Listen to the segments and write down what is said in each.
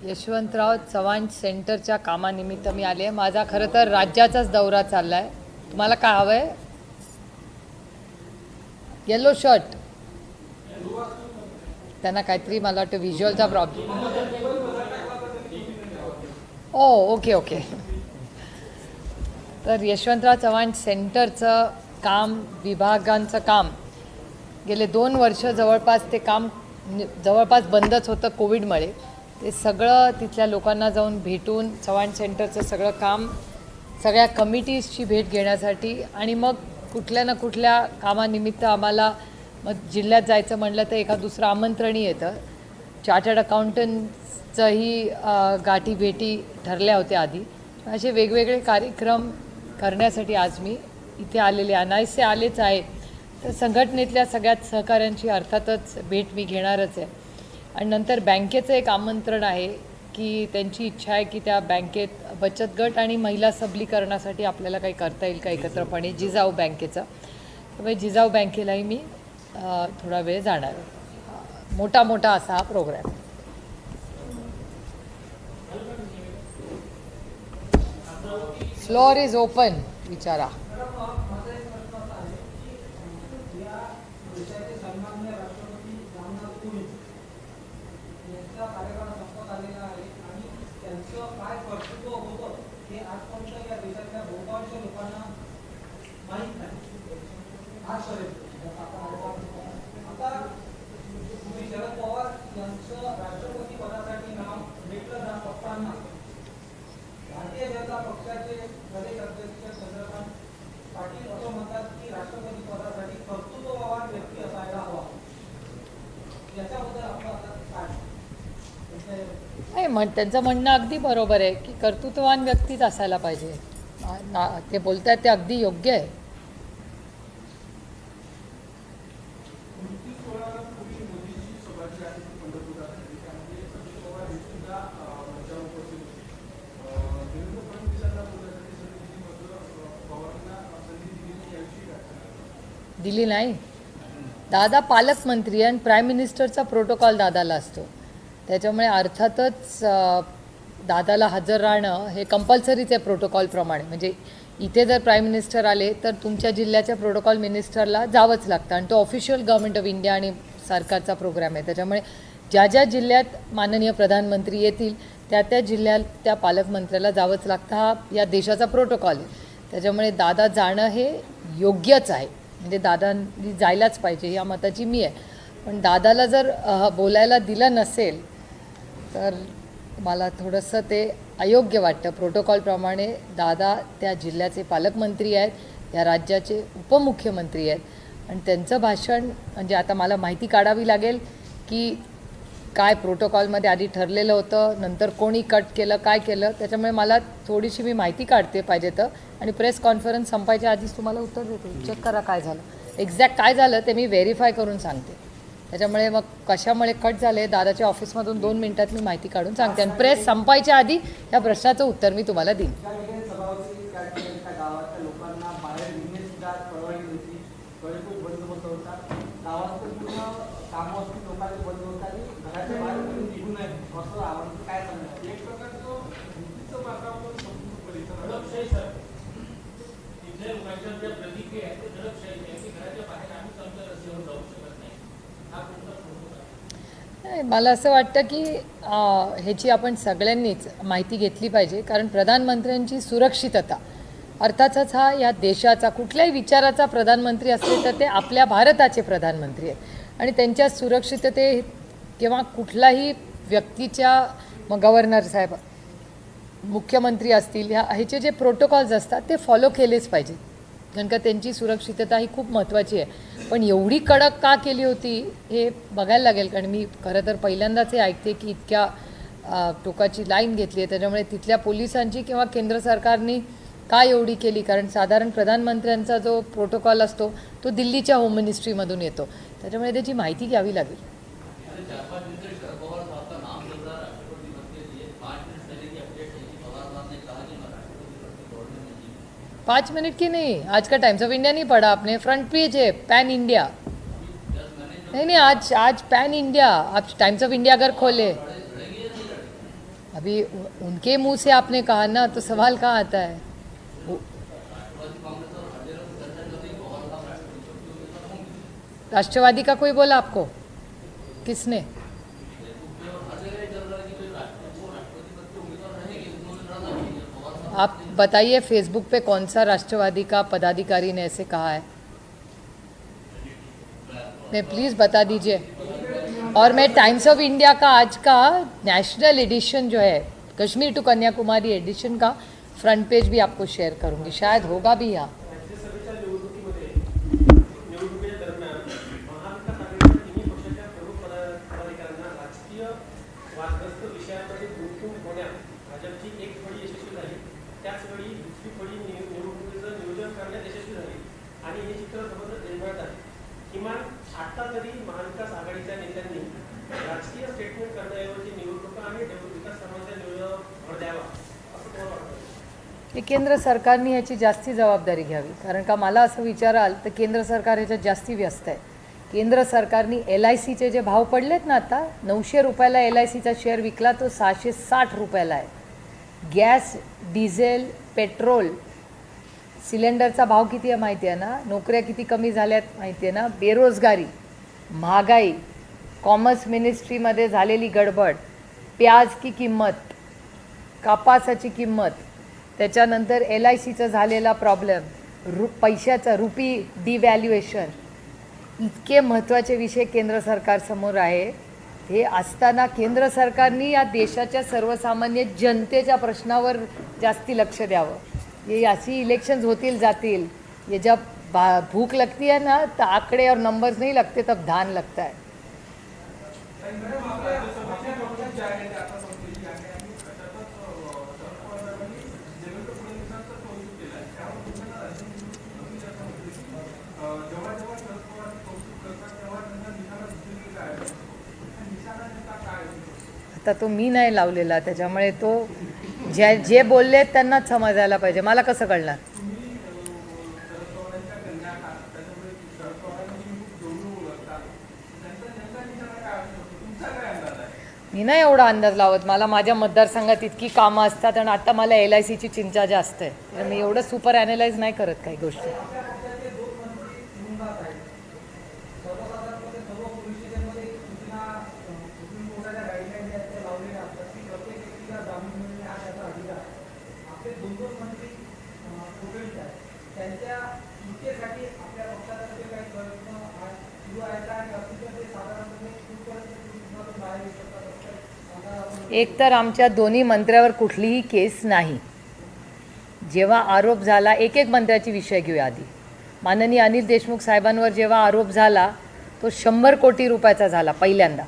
यशवंतराव चव्हाण सेंटरच्या कामानिमित्त मी आले आहे. माझा खरं तर राज्याचाच दौरा चालला आहे. तुम्हाला काय हवं आहे? Yellow shirt. त्यांना काहीतरी मला वाटतं व्हिज्युअलचा प्रॉब्लेम. Okay okay. तर यशवंतराव चव्हाण सेंटरचं काम, विभागांचं काम गेले 2 वर्ष जवळपास ते काम जवळपास बंदच होतं कोविडमुळे. ते सगळं तिथल्या लोकांना जाऊन भेटून चव्हाण सेंटरचं सगळं काम, सगळ्या कमिटीजची भेट घेण्यासाठी आणि मग कुठल्या ना कुठल्या कामानिमित्त आम्हाला मग जिल्ह्यात जायचं म्हटलं तर एका दुसरं आमंत्रणही येतं. चार्टर्ड अकाउंटंट्सचंही गाठी भेटी ठरल्या होत्या आधी. असे वेगवेगळे कार्यक्रम करण्यासाठी आज मी इथे आलेले अनायसे आलेच आहे. तर संघटनेतल्या सगळ्यात सहकाऱ्यांची अर्थातच भेट मी घेणारच आहे. आणि नंतर बँकेचं एक आमंत्रण आहे की त्यांची इच्छा आहे की त्या बँकेत बचत गट आणि महिला सबलीकरणासाठी आपल्याला काही करता येईल का एकत्रपणे, जिजाऊ बँकेचं. त्यामुळे जिजाऊ बँकेलाही मी थोडा वेळ जाणार आहे. मोठा असा हा प्रोग्राम. Floor is open. विचारा. त्यांचं म्हणणं अगदी बरोबर आहे की कर्तृत्ववान व्यक्तीच असायला पाहिजे. ते बोलतात ते अगदी योग्य आहे. दिली नाही. दादा पालकमंत्री आणि प्राईम मिनिस्टरचा प्रोटोकॉल दादाला असतो. त्याच्यामुळे अर्थातच दादाला हजर राहणं हे कंपल्सरीच आहे प्रोटोकॉलप्रमाणे. म्हणजे इथे जर प्राईम मिनिस्टर आले तर तुमच्या जिल्ह्याच्या प्रोटोकॉल मिनिस्टरला जावंच लागतं आणि तो ऑफिशियल गव्हर्नमेंट ऑफ इंडिया आणि सरकारचा प्रोग्राम आहे. त्याच्यामुळे ज्या ज्या जिल्ह्यात माननीय प्रधानमंत्री येतील त्या त्या जिल्ह्यात त्या पालकमंत्र्याला जावंच लागतं. हा या देशाचा प्रोटोकॉल आहे. त्याच्यामुळे दादा जाणं हे योग्यच आहे. म्हणजे दादांनी जायलाच पाहिजे या मताची मी आहे. पण दादाला जर बोलायला दिलं नसेल तर मला थोडंसं ते अयोग्य वाटतं. प्रोटोकॉलप्रमाणे दादा त्या जिल्ह्याचे पालकमंत्री आहेत, त्या राज्याचे उपमुख्यमंत्री आहेत आणि त्यांचं भाषण म्हणजे आता मला माहिती काढावी लागेल की काय प्रोटोकॉलमध्ये आधी ठरलेलं होतं, नंतर कोणी कट केलं, काय केलं. त्याच्यामुळे मला थोडीशी मी माहिती काढते पाहिजे तर आणि प्रेस कॉन्फरन्स संपायच्या आधीच तुम्हाला उत्तर देते. चेक करा काय झालं, एक्झॅक्ट काय झालं ते मी व्हेरीफाय करून सांगते. त्याच्यामुळे मग कशामुळे कट झाले दादाच्या ऑफिसमधून 2 मिनिटात मी माहिती काढून सांगते आणि प्रेस संपायच्या आधी या प्रश्नाचं उत्तर मी तुम्हाला देईन. मला असं वाटतं की ह्याची आपण सगळ्यांनीच माहिती घेतली पाहिजे. कारण प्रधानमंत्र्यांची सुरक्षितता अर्थातच हा या देशाचा कुठल्याही विचाराचा प्रधानमंत्री असले तर ते आपल्या भारताचे प्रधानमंत्री आहेत आणि त्यांच्या सुरक्षितते किंवा कुठलाही व्यक्तीच्या मग गव्हर्नर साहेब, मुख्यमंत्री असतील, ह्याचे जे प्रोटोकॉल्स असतात ते फॉलो केलेच पाहिजे. कारण का त्यांची सुरक्षितता ही खूप महत्त्वाची आहे. पण एवढी कडक का केली होती हे बघायला लागेल. कारण मी खरं तर पहिल्यांदाच हे ऐकते की इतक्या टोकाची लाईन घेतली आहे. त्याच्यामुळे तिथल्या पोलिसांची किंवा केंद्र सरकारने का एवढी केली. कारण साधारण प्रधानमंत्र्यांचा जो प्रोटोकॉल असतो तो दिल्लीच्या होम मिनिस्ट्रीमधून येतो. त्याच्यामुळे त्याची माहिती घ्यावी लागेल. 5 मिनट की नहीं, आज का टाइम्स ऑफ इंडिया नहीं पढ़ा आपने? फ्रंट पेज है पैन इंडिया। नहीं, आज पैन इंडिया, आप टाइम्स ऑफ इंडिया अगर खोले अभी उनके मुंह से आपने कहा ना, तो सवाल कहाँ आता है? राष्ट्रवादी का कोई बोला आपको? किसने? आप बताइए फेसबुक पे कौन सा राष्ट्रवादी का पदाधिकारी ने ऐसे कहा है? मैं प्लीज़ बता दीजिए। और मैं टाइम्स ऑफ इंडिया का आज का नेशनल एडिशन जो है, कश्मीर टू कन्याकुमारी एडिशन का फ्रंट पेज भी आपको शेयर करूंगी, शायद होगा भी यहाँ। किमान आता तरी महाविकास आघाडीच्या नेत्यांनी राजकीय स्टेटमेंट करण्याऐवजी निवडणुका आणि विकास कामांच्या नियोजनावर भर द्यावा असं तुम्हाला वाटतं? हे केंद्र सरकारने ह्याची जास्ती जबाबदारी घ्यावी, कारण का मला असं विचाराल तर केंद्र सरकार ह्याच्यात जास्ती व्यस्त आहे. केंद्र सरकारने LICचे जे भाव पडलेत ना, आता 900 रुपयाला LICचा शेअर विकला, तो 660 रुपयाला आहे. गॅस, डिझेल, पेट्रोल, सिलेंडरचा भाव किती आहे माहिती आहे ना, नोकऱ्या किती कमी झाल्यात माहिती आहे ना, बेरोजगारी, महागाई, कॉमर्स मिनिस्ट्रीमध्ये झालेली गडबड, प्याज की किंमत, कापासाची किंमत, त्याच्यानंतर LICचा झालेला प्रॉब्लेम, पैशाचा रुपी डिव्हॅल्युएशन, इतके महत्त्वाचे विषय केंद्र सरकारसमोर आहे. हे असताना केंद्र सरकारने या देशाच्या सर्वसामान्य जनतेच्या प्रश्नावर जास्ती लक्ष द्यावं. ये ऐसी इलेक्शंस होतील जातील, ये जब भूख लगती है ना तो आंकड़े और नंबर्स नहीं लगते, तब धान लगता है. आता तो मी नाही लावलेला, त्याच्यामुळे तो जे बोलले त्यांनाच समजायला पाहिजे, मला कसं कळणार? मी नाही एवढा अंदाज लावत, मला माझ्या मतदारसंघात इतकी कामं असतात आणि आता मला LICची चिंता जास्त आहे. मी एवढं सुपर ॲनालाइज नाही करत काही गोष्टी. एक तर आमच्या दोन्ही मंत्र्यावर कुठलीही केस नाही. जेव्हा आरोप झाला, एक एक मंत्र्याची विषय घेऊया आधी. माननीय अनिल देशमुख साहेबांवर जेव्हा आरोप झाला तो 100 कोटी रुपयाचा झाला पहिल्यांदा.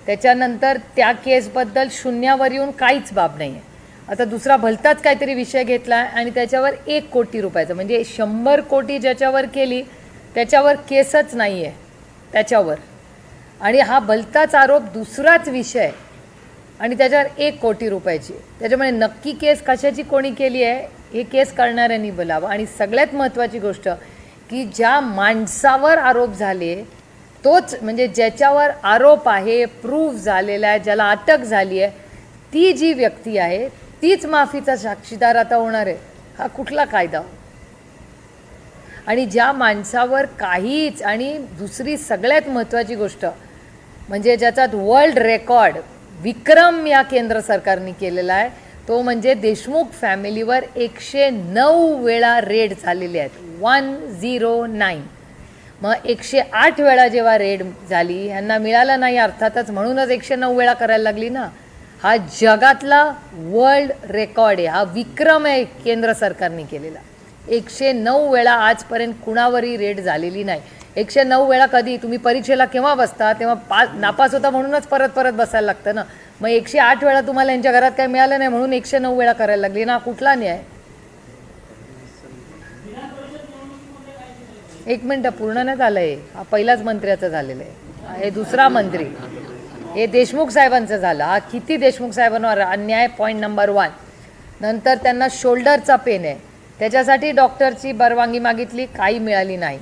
त्याच्यानंतर त्या केसबद्दल शून्यावर येऊन काहीच बाब नाही आहे. आता दुसरा भलताच काहीतरी विषय घेतला आणि त्याच्यावर 1 कोटी रुपयाचा, म्हणजे 100 कोटी ज्याच्यावर केली त्याच्यावर केसच नाही आहे त्याच्यावर. आणि हा भलताच आरोप दुसराच विषय आणि त्याच्यावर 1 कोटी रुपयाची. त्याच्यामुळे नक्की केस कशाची कोणी केली आहे हे केस करणाऱ्यांनी बोलावं. आणि सगळ्यात महत्त्वाची गोष्ट की ज्या माणसावर आरोप झाले तोच, म्हणजे ज्याच्यावर आरोप आहे, प्रूफ झालेला आहे, ज्याला अटक झाली आहे, ती जी व्यक्ती आहे तीच माफीचा साक्षीदार आता होणार आहे. हा कुठला कायदा? आणि ज्या माणसावर काहीच, आणि दुसरी सगळ्यात महत्त्वाची गोष्ट म्हणजे ज्याच्यात वर्ल्ड रेकॉर्ड विक्रम या केंद्र सरकारने केलेला आहे, तो म्हणजे देशमुख फॅमिलीवर 109 वेळा रेड झालेले आहेत. 109. मग 108 वेळा जेव्हा रेड झाली, ह्यांना मिळालं नाही अर्थातच, म्हणूनच 109 वेळा करायला लागली ना. हा जगातला वर्ल्ड रेकॉर्ड आहे, हा विक्रम आहे केंद्र सरकारने केलेला. 109 वेळा आजपर्यंत कुणावरही रेड झालेली नाही. 109 वेळा कधी? तुम्ही परीक्षेला केव्हा बसता तेव्हा नापास होता म्हणूनच परत परत बसायला लागतं ना. मग 108 वेळा तुम्हाला यांच्या घरात काही मिळालं नाही म्हणून 109 वेळा करायला लागली ना. कुठला न्याय? एक मिनटं, पूर्ण नाही झालं आहे. हा पहिलाच मंत्र्याचं झालेलं आहे, हे दुसरा मंत्री, हे देशमुख साहेबांचं झालं. हा किती देशमुख साहेबांवर अन्याय, पॉईंट नंबर 1. नंतर त्यांना शोल्डरचा पेन आहे, त्याच्यासाठी डॉक्टरची परवानगी मागितली, काही मिळाली नाही.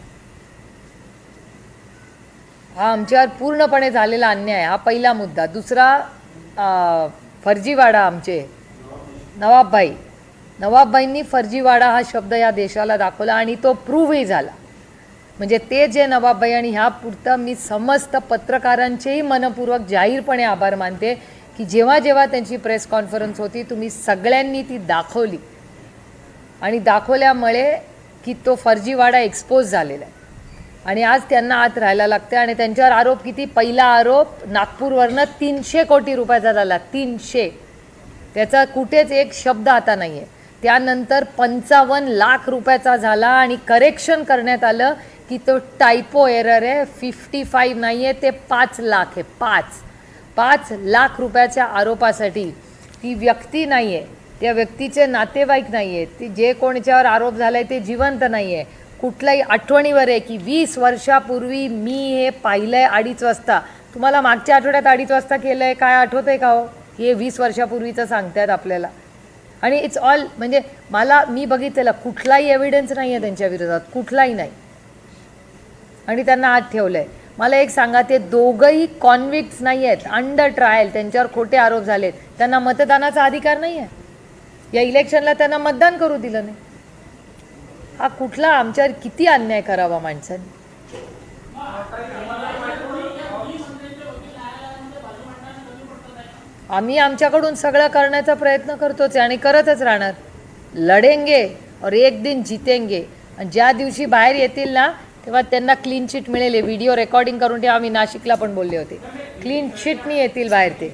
हा आमच्यावर पूर्णपणे झालेला अन्याय, हा पहिला मुद्दा. दुसरा, फर्जीवाडा आमचे नवाबबाईंनी फर्जीवाडा हा शब्द या देशाला दाखवला आणि तो प्रूव्हही झाला. म्हणजे ते जे नवाबबाई आणि ह्या पुरतं मी समस्त पत्रकारांचेही मनपूर्वक जाहीरपणे आभार मानते की जेव्हा जेव्हा त्यांची प्रेस कॉन्फरन्स होती तुम्ही सगळ्यांनी ती दाखवली आणि दाखवल्यामुळे की तो फर्जीवाडा एक्सपोज झालेला आहे आणि आज त्यांना आत राहायला लागते. आणि त्यांच्यावर आरोप किती, पहिला आरोप नागपूरवरनं 300 कोटी रुपयाचा झाला, 300. त्याचा कुठेच एक शब्द आता नाही आहे. त्यानंतर 55 लाख रुपयाचा झाला आणि करेक्शन करण्यात आलं की तो टायपो एरर आहे, 55 नाही आहे ते 5 लाख आहे. 5 लाख रुपयाच्या आरोपासाठी ती व्यक्ती नाही आहे, त्या व्यक्तीचे नातेवाईक नाही आहेत, ती जे कोणाच्यावर आरोप झाला आहे ते जिवंत नाही आहे. कुठल्याही आठवणीवर आहे की 20 वर्षापूर्वी मी हे पाहिलं आहे 2:30 वाजता. तुम्हाला मागच्या आठवड्यात 2:30 वाजता केलं आहे काय आठवतं आहे का हो? हे 20 वर्षापूर्वीचं सांगतात आपल्याला. आणि इट्स ऑल म्हणजे मी बघितलेलं कुठलाही एव्हिडन्स नाही आहे त्यांच्या विरोधात, कुठलाही नाही. आणि त्यांना आत ठेवलं आहे. मला एक सांगा, ते दोघंही कॉन्व्हिक्ट्स नाही आहेत, अंडर ट्रायल, त्यांच्यावर खोटे आरोप झालेत, त्यांना मतदानाचा अधिकार नाही आहे. या इलेक्शनला त्यांना मतदान करू दिलं नाही. हा कुठला आमच्यावर किती अन्याय करावा माणसाने. आम्ही आमच्याकडून सगळं करण्याचा प्रयत्न करतोच आणि करतच राहणार. लढेंगे और एक दिन जीतेंगे. आणि ज्या दिवशी बाहेर येतील ना तेव्हा त्यांना क्लीन चिट मिळेल. व्हिडिओ रेकॉर्डिंग करून ठेवा. आम्ही नाशिकला पण बोलले होते, क्लीन चिटनी येतील बाहेर ते.